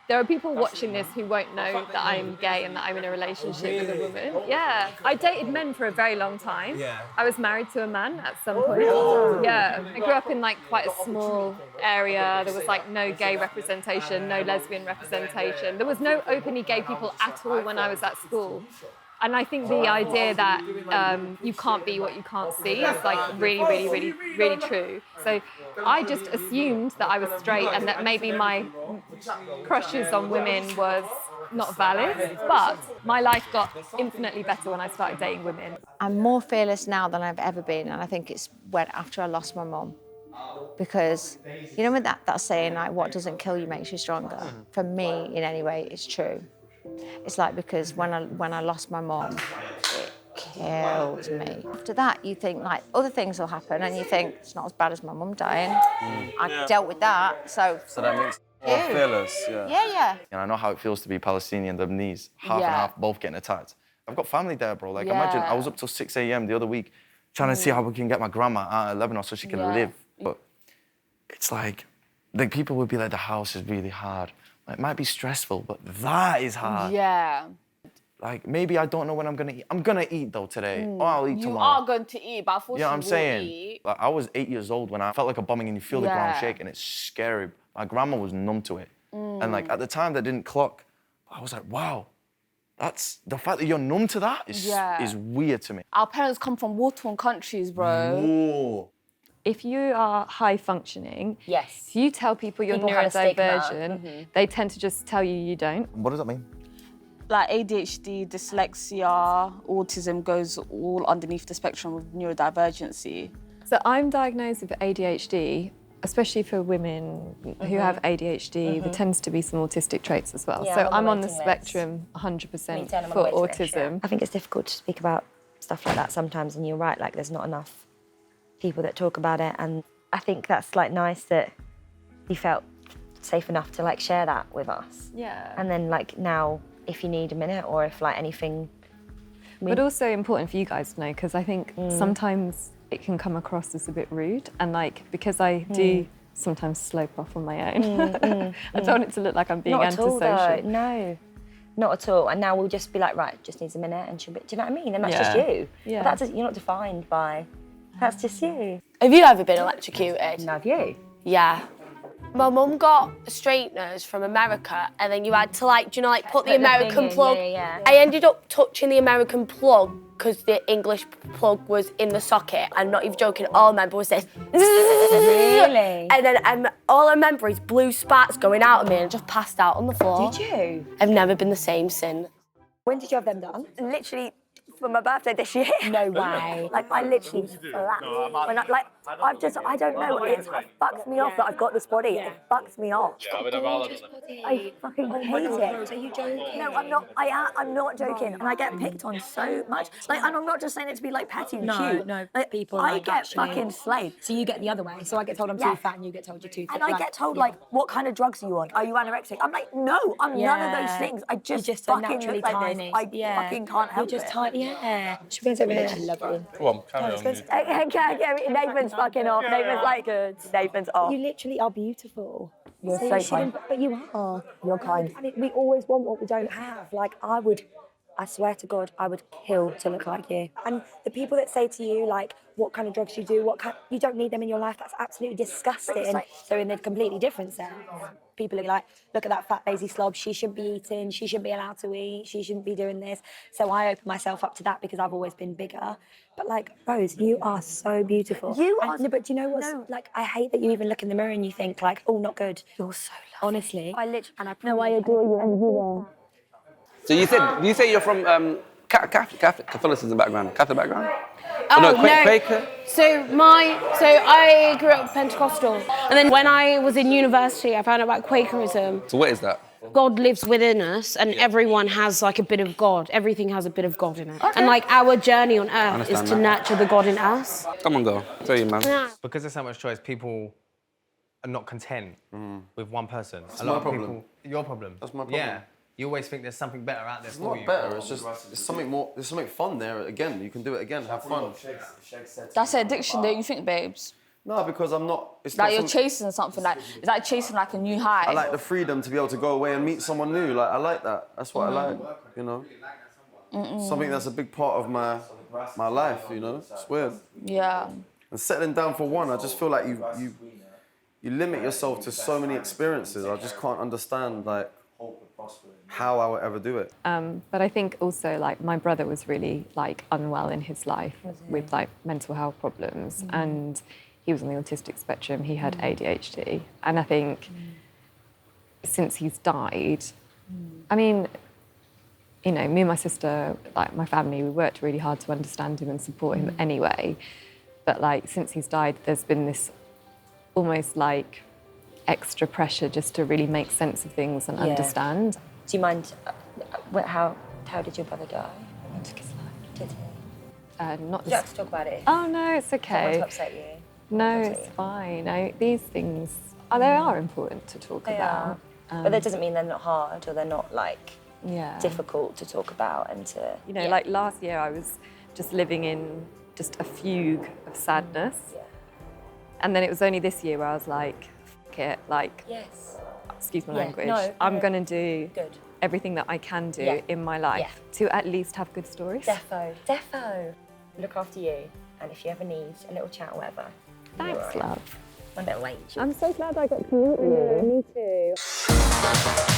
There are people watching this who won't know that I'm gay and that I'm in a relationship with a woman. Yeah. I dated men for a very long time. Yeah. I was married to a man at some point. Yeah. I grew up in like quite a small area. There was like no gay representation, no lesbian representation. There was no openly gay people at all when I was at school. And I think the idea that you can't be what you can't see is like really true. So I just assumed that I was straight and that maybe my crushes on women was not valid. But my life got infinitely better when I started dating women. I'm more fearless now than I've ever been, and I think it's after I lost my mum. Because, you know, with that saying, like, what doesn't kill you makes you stronger. For me, in any way, it's true. It's like, because when I lost my mum, it killed me. After that, you think, like, other things will happen, and you think, it's not as bad as my mum dying. I dealt with that, so... So that makes you more fearless, Yeah. And I know how it feels to be Palestinian, Lebanese, half and half, both getting attacked. I've got family there, bro. Like, imagine, I was up till 6 a.m. the other week trying to see how we can get my grandma out of Lebanon so she can live. But it's like people would be like, the house is really hard. It might be stressful, but that is hard. Yeah. Like, maybe I don't know when I'm gonna eat. I'm gonna eat, though, today. Or I'll eat tomorrow. You are going to eat, but unfortunately, I'm saying. Like, I was 8 years old when I felt like a bombing and you feel the ground shake, and it's scary. My grandma was numb to it. And, like, at the time, that didn't clock. I was like, wow. That's... The fact that you're numb to that is weird to me. Our parents come from war-torn countries, bro. Ooh. If you are high functioning, Yes. if you tell people you're People have a stigma. neurodivergent, they tend to just tell you don't. What does that mean? Like ADHD, dyslexia, autism goes all underneath the spectrum of neurodivergency. So I'm diagnosed with ADHD, especially for women who have ADHD. There tends to be some autistic traits as well. Yeah, so I'm I'm on the waiting list. spectrum 100% for autism. I think it's difficult to speak about stuff like that sometimes, and you're right, like there's not enough people that talk about it, and I think that's like nice that you felt safe enough to like share that with us. Yeah. And then like now, if you need a minute or if like anything... But also important for you guys to know, because I think sometimes it can come across as a bit rude, and like, because I do sometimes slope off on my own, I don't want it to look like I'm being antisocial. Not at all, though. No, not at all. And now we'll just be like, right, just needs a minute, and she'll be, do you know what I mean? And that's just you. Yeah. But that's, you're not defined by, that's just you. Have you ever been electrocuted? No, have you? Yeah. My mum got straighteners from America, and then you had to, like, do you know, like, put the American plug. Yeah. I ended up touching the American plug because the English plug was in the socket. I'm not even joking. All I remember was this. Really? And then all I remember is blue sparks going out of me, and I just passed out on the floor. Did you? I've never been the same since. When did you have them done? Literally for my birthday this year. No way. Like, I literally flat. When I don't know, it fucks me off that I've got this body. It fucks me off. I fucking hate it. Are you joking? No, I'm not. I'm not joking. And I get picked on so much. Like, and I'm not just saying it to be like petty and cute. No, like, people I like get actually... fucking slayed. So you get the other way. So I get told I'm too fat and you get told you're too thick. And I get told, like, what kind of drugs are you on? Are you anorexic? I'm like, no, I'm none of those things. I just, you're just so fucking naturally look like tiny. this. I fucking can't help it. You're just tiny, She goes over here. I love you. Come on, carry on. Okay, Nathan's fucking off. Nathan's like, good. Nathan's off. You literally are beautiful. You're you so shouldn't, kind. but you are. You're kind. And we always want what we don't have. Like, I swear to God, I would kill to look like you. And the people that say to you, like, what kind of drugs you do, you don't need them in your life, that's absolutely disgusting. So in a completely different sense, people are like, look at that fat, lazy slob, she shouldn't be eating, she shouldn't be allowed to eat, she shouldn't be doing this. So I open myself up to that because I've always been bigger. But like, Rose, you are so beautiful. You are... No, but do you know what's... No. Like, I hate that you even look in the mirror and you think, like, oh, not good. You're so lovely. Honestly. I literally... And I adore you, and you are. So you say you're from Catholicism background, Catholic background? Oh, no, no. Quaker? So I grew up Pentecostal, and then when I was in university, I found out about Quakerism. So what is that? God lives within us, and everyone has like a bit of God. Everything has a bit of God in it. And like our journey on earth is to nurture the God in us. Come on, girl. Tell you, man. Yeah. Because there's so much choice, people are not content with one person. That's my problem. People, your problem. That's my problem. Yeah. You always think there's something better out there for you. It's not better, it's just, there's something more, there's something fun there. Again, you can do it again, have fun. That's an addiction, don't you think, babes? No, because I'm not. It's Like not you're chasing something. Like it's like chasing like a new high. I like the freedom to be able to go away and meet someone new. Like I like that. That's what I like. You know. Something that's a big part of my life. You know. It's weird. Yeah. And settling down for one, I just feel like you limit yourself to so many experiences. I just can't understand like how I would ever do it. But I think also like my brother was really like unwell in his life with like mental health problems, and he was on the autistic spectrum. He had ADHD, and I think since he's died, I mean, you know, me and my sister, like my family, we worked really hard to understand him and support him anyway. But like since he's died, there's been this almost like extra pressure just to really make sense of things and understand. Do you mind, how did your brother die? He took his life. Did he? Not You don't have to talk about it. Oh no, it's okay. I don't want to upset you. No, it's fine. These things, they are important to talk about. But that doesn't mean they're not hard or they're not like difficult to talk about and to... You know, like last year I was just living in just a fugue of sadness. And then it was only this year where I was like, fuck it, like, excuse my language, I'm gonna do everything that I can do in my life to at least have good stories. Defo. Look after you, and if you ever need a little chat or whatever. Thanks, love. My little angel. I'm so glad I got to meet you. Me too.